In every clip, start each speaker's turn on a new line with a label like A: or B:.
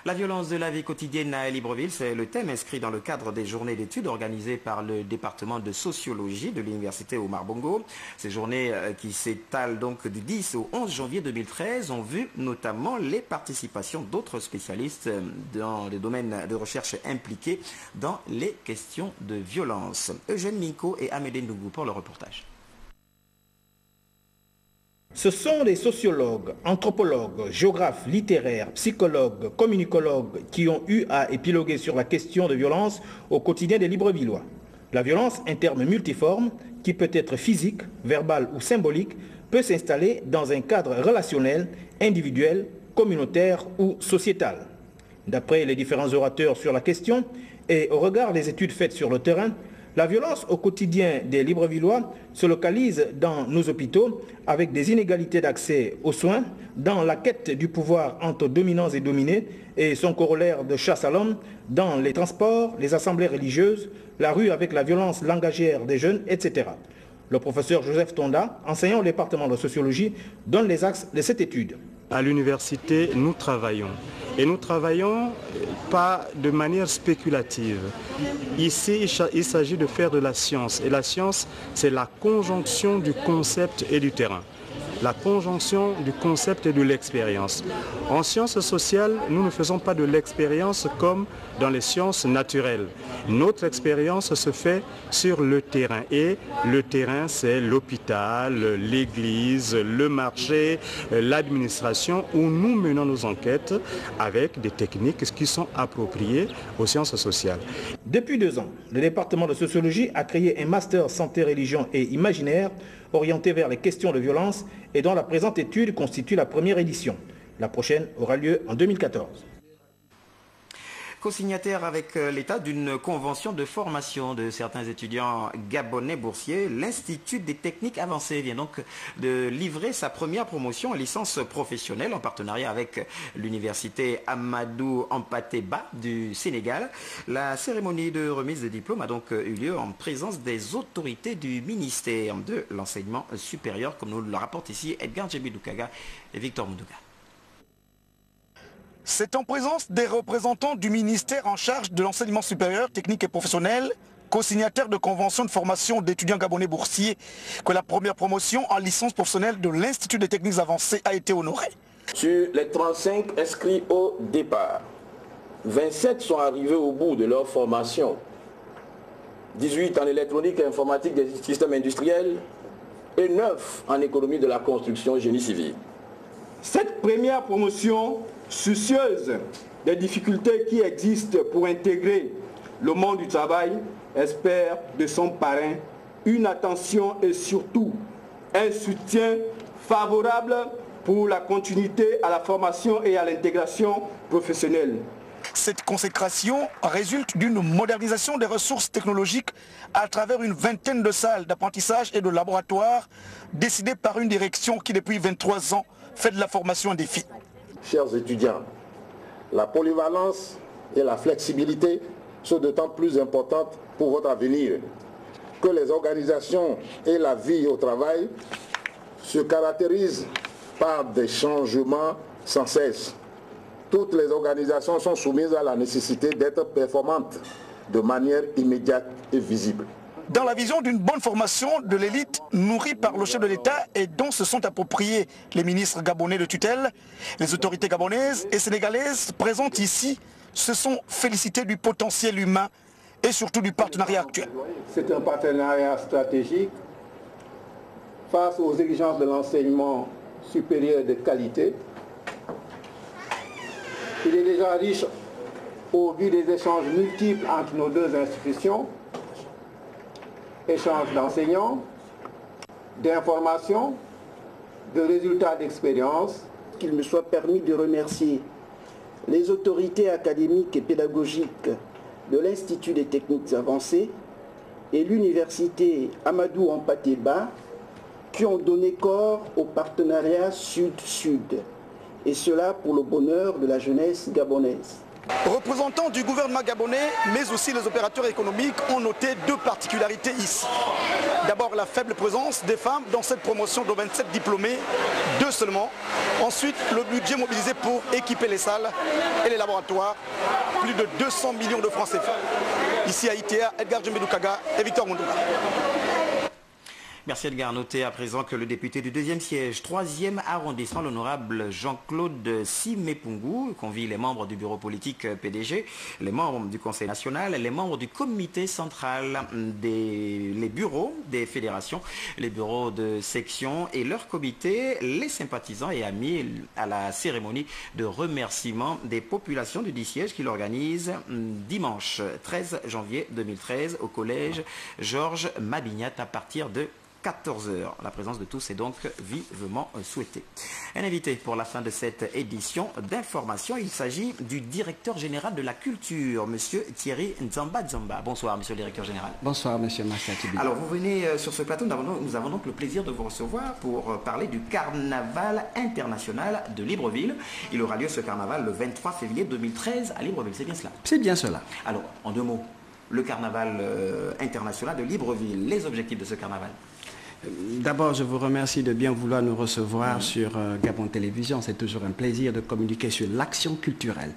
A: La violence de la vie quotidienne à Libreville, c'est le thème inscrit dans le cadre des journées d'études organisées par le département de sociologie de l'université Omar Bongo. Ces journées qui s'étalent donc du 10 au 11 janvier 2013 ont vu notamment les participations d'autres spécialistes dans les domaines de recherche impliqués dans les questions de violence. Eugène Minko et Amédée Ndougou pour le reportage.
B: Ce sont des sociologues, anthropologues, géographes, littéraires, psychologues, communicologues qui ont eu à épiloguer sur la question de violence au quotidien des Librevillois. La violence, un terme multiforme qui peut être physique, verbal ou symbolique, peut s'installer dans un cadre relationnel, individuel, communautaire ou sociétal. D'après les différents orateurs sur la question et au regard des études faites sur le terrain, la violence au quotidien des Librevillois se localise dans nos hôpitaux avec des inégalités d'accès aux soins, dans la quête du pouvoir entre dominants et dominés et son corollaire de chasse à l'homme, dans les transports, les assemblées religieuses, la rue avec la violence langagière des jeunes, etc. Le professeur Joseph Tonda, enseignant au département de sociologie, donne les axes de cette étude.
C: À l'université, nous travaillons. Et nous travaillons pas de manière spéculative. Ici, il s'agit de faire de la science. Et la science, c'est la conjonction du concept et du terrain. La conjonction du concept et de l'expérience. En sciences sociales, nous ne faisons pas de l'expérience comme dans les sciences naturelles. Notre expérience se fait sur le terrain. Et le terrain, c'est l'hôpital, l'église, le marché, l'administration, où nous menons nos enquêtes avec des techniques qui sont appropriées aux sciences sociales.
B: Depuis 2 ans, le département de sociologie a créé un master santé, religion et imaginaire orienté vers les questions de violence et dont la présente étude constitue la première édition. La prochaine aura lieu en 2014.
A: Co-signataire avec l'État d'une convention de formation de certains étudiants gabonais boursiers, l'Institut des techniques avancées vient donc de livrer sa première promotion en licence professionnelle en partenariat avec l'université Amadou Hampâté Bâ du Sénégal. La cérémonie de remise de diplôme a donc eu lieu en présence des autorités du ministère de l'enseignement supérieur, comme nous le rapportent ici Edgar Djebidoukaga et Victor Moudouga.
D: C'est en présence des représentants du ministère en charge de l'enseignement supérieur, technique et professionnel, co-signataire de convention de formation d'étudiants gabonais boursiers, que la première promotion en licence professionnelle de l'Institut des techniques avancées a été honorée.
E: Sur les 35 inscrits au départ, 27 sont arrivés au bout de leur formation, 18 en électronique et informatique des systèmes industriels et 9 en économie de la construction et génie civil.
F: Cette première promotion, soucieuse des difficultés qui existent pour intégrer le monde du travail, espère de son parrain une attention et surtout un soutien favorable pour la continuité à la formation et à l'intégration professionnelle.
D: Cette consécration résulte d'une modernisation des ressources technologiques à travers une vingtaine de salles d'apprentissage et de laboratoires décidées par une direction qui depuis 23 ans fait de la formation un défi.
E: Chers étudiants, la polyvalence et la flexibilité sont d'autant plus importantes pour votre avenir que les organisations et la vie au travail se caractérisent par des changements sans cesse. Toutes les organisations sont soumises à la nécessité d'être performantes de manière immédiate et visible.
D: Dans la vision d'une bonne formation de l'élite nourrie par le chef de l'État et dont se sont appropriés les ministres gabonais de tutelle, les autorités gabonaises et sénégalaises présentes ici se sont félicitées du potentiel humain et surtout du partenariat actuel.
F: C'est un partenariat stratégique face aux exigences de l'enseignement supérieur de qualité. Il est déjà riche au vu des échanges multiples entre nos deux institutions. Échange d'enseignants, d'informations, de résultats d'expérience.
G: Qu'il me soit permis de remercier les autorités académiques et pédagogiques de l'Institut des techniques avancées et l'université Amadou Hampâté Bâ qui ont donné corps au partenariat Sud-Sud, et cela pour le bonheur de la jeunesse gabonaise.
D: Représentants du gouvernement gabonais, mais aussi les opérateurs économiques ont noté deux particularités ici. D'abord, la faible présence des femmes dans cette promotion de 27 diplômés, 2 seulement. Ensuite, le budget mobilisé pour équiper les salles et les laboratoires, plus de 200 millions de francs CFA. Ici à ITA, Edgar Djemedoukaga et Victor Mondouga.
A: Merci Edgar. Notez à présent que le député du 2e siège, 3e arrondissement, l'honorable Jean-Claude Simepungu, convie les membres du bureau politique PDG, les membres du Conseil national, les membres du comité central, les bureaux des fédérations, les bureaux de section et leurs comités, les sympathisants et amis à la cérémonie de remerciement des populations du 10 siège qu'il organise dimanche 13 janvier 2013 au collège Georges Mabignat à partir de 14h. La présence de tous est donc vivement souhaitée. Un invité pour la fin de cette édition d'information, il s'agit du directeur général de la culture, monsieur Thierry Nzamba Nzamba. Bonsoir, monsieur le directeur général.
H: Bonsoir, monsieur Massatibi.
A: Alors, vous venez sur ce plateau, nous avons donc le plaisir de vous recevoir pour parler du carnaval international de Libreville. Il aura lieu ce carnaval le 23 février 2013 à Libreville, c'est bien cela?
H: C'est bien cela.
A: Alors, en 2 mots, le carnaval international de Libreville, les objectifs de ce carnaval?
H: D'abord, je vous remercie de bien vouloir nous recevoir sur Gabon Télévision. C'est toujours un plaisir de communiquer sur l'action culturelle,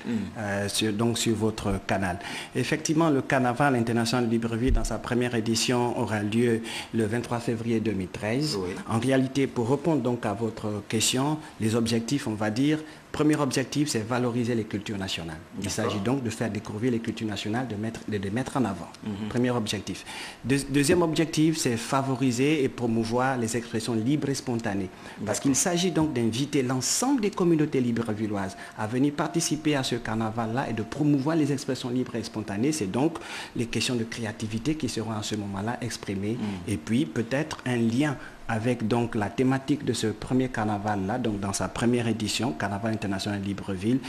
H: donc sur votre canal. Effectivement, le Carnaval international de Libreville, dans sa première édition, aura lieu le 23 février 2013. Oui. En réalité, pour répondre donc à votre question, les objectifs, on va dire, premier objectif, c'est valoriser les cultures nationales. Il s'agit donc de faire découvrir les cultures nationales, de les mettre en avant. Premier objectif. Deuxième objectif, c'est favoriser et promouvoir les expressions libres et spontanées. Parce qu'il s'agit donc d'inviter l'ensemble des communautés librevilloises à venir participer à ce carnaval-là et de promouvoir les expressions libres et spontanées. C'est donc les questions de créativité qui seront à ce moment-là exprimées. Et puis peut-être un lien avec donc la thématique de ce premier carnaval-là, donc dans sa première édition, Carnaval international de Libreville,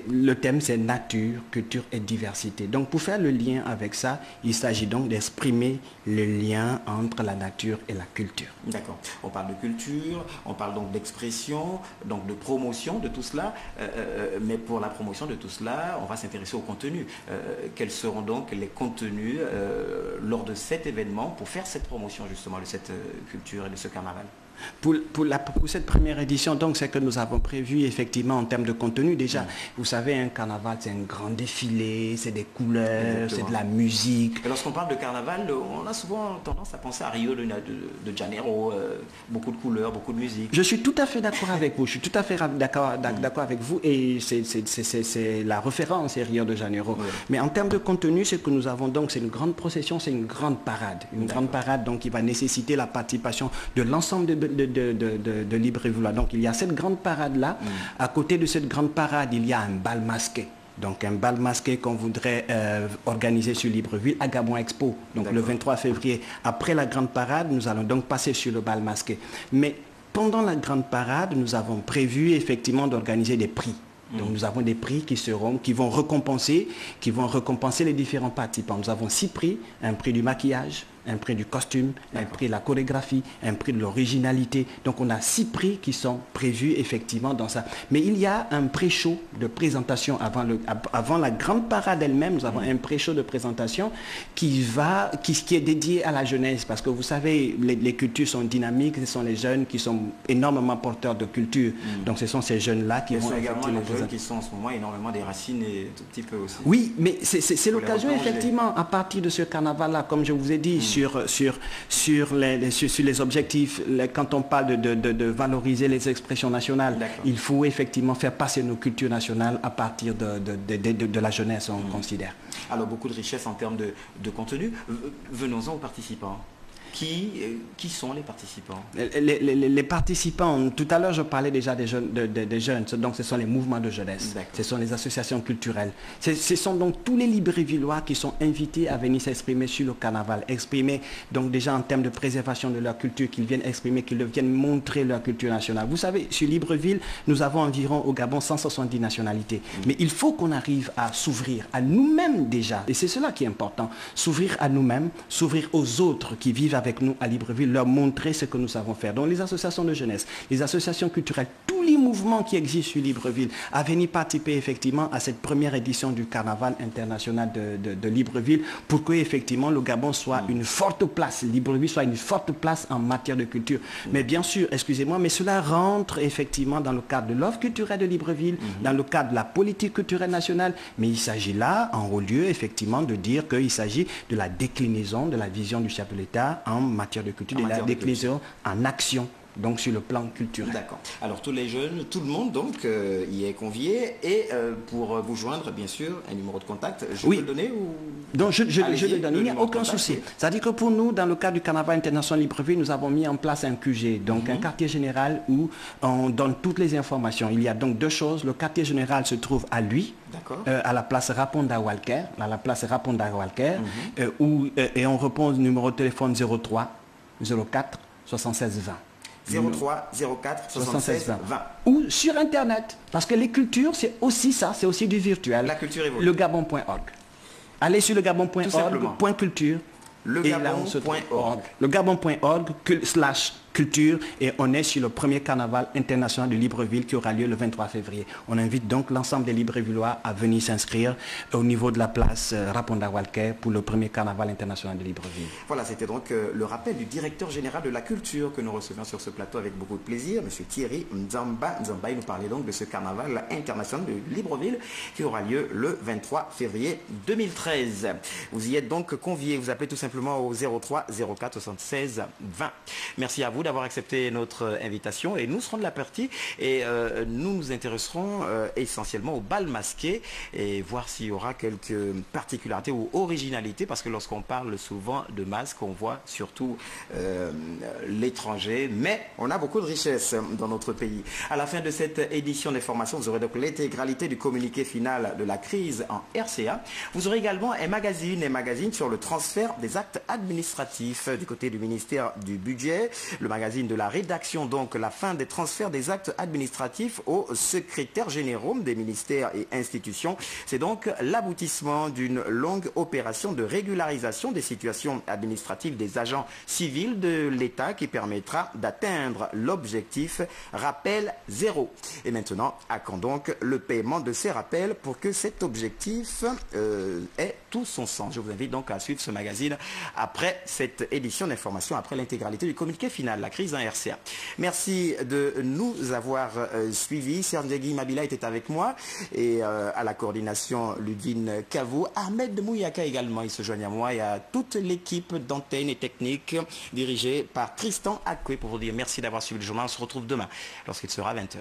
H: le thème c'est nature, culture et diversité. Donc pour faire le lien avec ça, il s'agit donc d'exprimer le lien entre la nature et la culture.
A: D'accord. On parle de culture, on parle donc d'expression, donc de promotion de tout cela, mais pour la promotion de tout cela, on va s'intéresser au contenu. Quels seront donc les contenus lors de cet événement pour faire cette promotion justement de cette culture et de ce carnaval?
H: Pour cette première édition, donc, c'est que nous avons prévu effectivement en termes de contenu. Déjà, vous savez, un carnaval, c'est un grand défilé, c'est des couleurs, c'est de la musique.
A: Et lorsqu'on parle de carnaval, on a souvent tendance à penser à Rio de Janeiro, beaucoup de couleurs, beaucoup de musique.
H: Je suis tout à fait d'accord avec vous, je suis tout à fait d'accord avec vous, et c'est la référence, c'est Rio de Janeiro. Oui. Mais en termes de contenu, ce que nous avons donc, c'est une grande procession, c'est une grande parade. Une grande parade donc, qui va nécessiter la participation de l'ensemble de Libreville. Donc il y a cette grande parade-là. À côté de cette grande parade, il y a un bal masqué. Donc un bal masqué qu'on voudrait organiser sur Libreville à Gabon Expo. Donc le 23 février, après la grande parade, nous allons donc passer sur le bal masqué. Mais pendant la grande parade, nous avons prévu effectivement d'organiser des prix. Donc nous avons des prix qui vont récompenser les différents participants. Nous avons 6 prix, un prix du maquillage, un prix du costume, un prix de la chorégraphie, un prix de l'originalité. Donc on a 6 prix qui sont prévus effectivement dans ça. Mais il y a un pré-show de présentation avant la grande parade elle-même. Nous avons un pré-show de présentation qui est dédié à la jeunesse. Parce que vous savez, les cultures sont dynamiques. Ce sont les jeunes qui sont énormément porteurs de culture. Donc ce sont ces jeunes-là qui vont
A: effectivement les jeunes qui sont en ce moment énormément des racines et tout petit peu aussi.
H: Oui, mais c'est l'occasion effectivement à partir de ce carnaval-là, comme je vous ai dit, sur les objectifs, quand on parle de valoriser les expressions nationales, il faut effectivement faire passer nos cultures nationales à partir de la jeunesse, on considère.
A: Alors beaucoup de richesse en termes de contenu. Venons-en aux participants. Qui sont les participants?
H: Les participants, tout à l'heure je parlais déjà des jeunes, donc ce sont les mouvements de jeunesse, ce sont les associations culturelles, ce sont donc tous les Librevillois qui sont invités à venir s'exprimer sur le carnaval, exprimer donc déjà en termes de préservation de leur culture, qu'ils viennent exprimer, qu'ils viennent montrer leur culture nationale. Vous savez, sur Libreville, nous avons environ au Gabon 170 nationalités, mais il faut qu'on arrive à s'ouvrir à nous-mêmes déjà, et c'est cela qui est important, s'ouvrir à nous-mêmes, s'ouvrir aux autres qui vivent avec nous à Libreville, leur montrer ce que nous savons faire. Donc les associations de jeunesse, les associations culturelles, tous les 8 mouvements qui existent sur Libreville à venir participer effectivement à cette première édition du Carnaval international de Libreville pour que effectivement le Gabon soit une forte place, Libreville soit une forte place en matière de culture. Mais bien sûr, excusez-moi, mais cela rentre effectivement dans le cadre de l'offre culturelle de Libreville, dans le cadre de la politique culturelle nationale, mais il s'agit là, en haut lieu, effectivement, de dire qu'il s'agit de la déclinaison de la vision du chef de l'État en matière de culture, de la déclinaison en action. Donc sur le plan culturel.
A: D'accord. Alors tous les jeunes, tout le monde donc y est convié et pour vous joindre bien sûr un numéro de contact, je peux le donner ou...
H: Donc je le donne, il n'y a aucun souci. C'est-à-dire que pour nous, dans le cadre du Carnaval international Libreville, nous avons mis en place un QG, donc un quartier général où on donne toutes les informations. Il y a donc 2 choses. Le quartier général se trouve à lui, à la place Raponda Walker, et on répond au numéro de téléphone 03 04 76 20.
A: 03 04 76 20.
H: Ou sur Internet. Parce que les cultures, c'est aussi ça, c'est aussi du virtuel.
A: La culture évolue.
H: Legabon.org. Allez sur legabon.org, .culture.
A: Legabon.org.
H: Legabon.org/culture et on est sur le premier carnaval international de Libreville qui aura lieu le 23 février. On invite donc l'ensemble des Librevillois à venir s'inscrire au niveau de la place Raponda Walker pour le premier carnaval international de Libreville.
A: Voilà, c'était donc le rappel du directeur général de la culture que nous recevons sur ce plateau avec beaucoup de plaisir, M. Thierry Nzamba. Nzamba, il nous parlait donc de ce carnaval international de Libreville qui aura lieu le 23 février 2013. Vous y êtes donc conviés, vous appelez tout simplement au 03 04 76 20. Merci à vous d'avoir accepté notre invitation et nous serons de la partie et nous nous intéresserons essentiellement au bal masqué et voir s'il y aura quelques particularités ou originalités parce que lorsqu'on parle souvent de masque, on voit surtout l'étranger, mais on a beaucoup de richesses dans notre pays. À la fin de cette édition d'information, vous aurez donc l'intégralité du communiqué final de la crise en RCA. Vous aurez également un magazine sur le transfert des actes administratifs du côté du ministère du Budget, le magazine de la rédaction, donc la fin des transferts des actes administratifs aux secrétaires généraux des ministères et institutions. C'est donc l'aboutissement d'une longue opération de régularisation des situations administratives des agents civils de l'État qui permettra d'atteindre l'objectif rappel zéro. Et maintenant, à quand donc le paiement de ces rappels pour que cet objectif ait tout son sens. Je vous invite donc à suivre ce magazine après cette édition d'information, après l'intégralité du communiqué final, la crise en RCA. Merci de nous avoir suivis. Serndegui Mabila était avec moi et à la coordination Ludwine Cavou. Ahmed Mouyaka également, il se joigne à moi et à toute l'équipe d'antenne et technique dirigée par Tristan Akwe pour vous dire merci d'avoir suivi le journal. On se retrouve demain lorsqu'il sera 20h.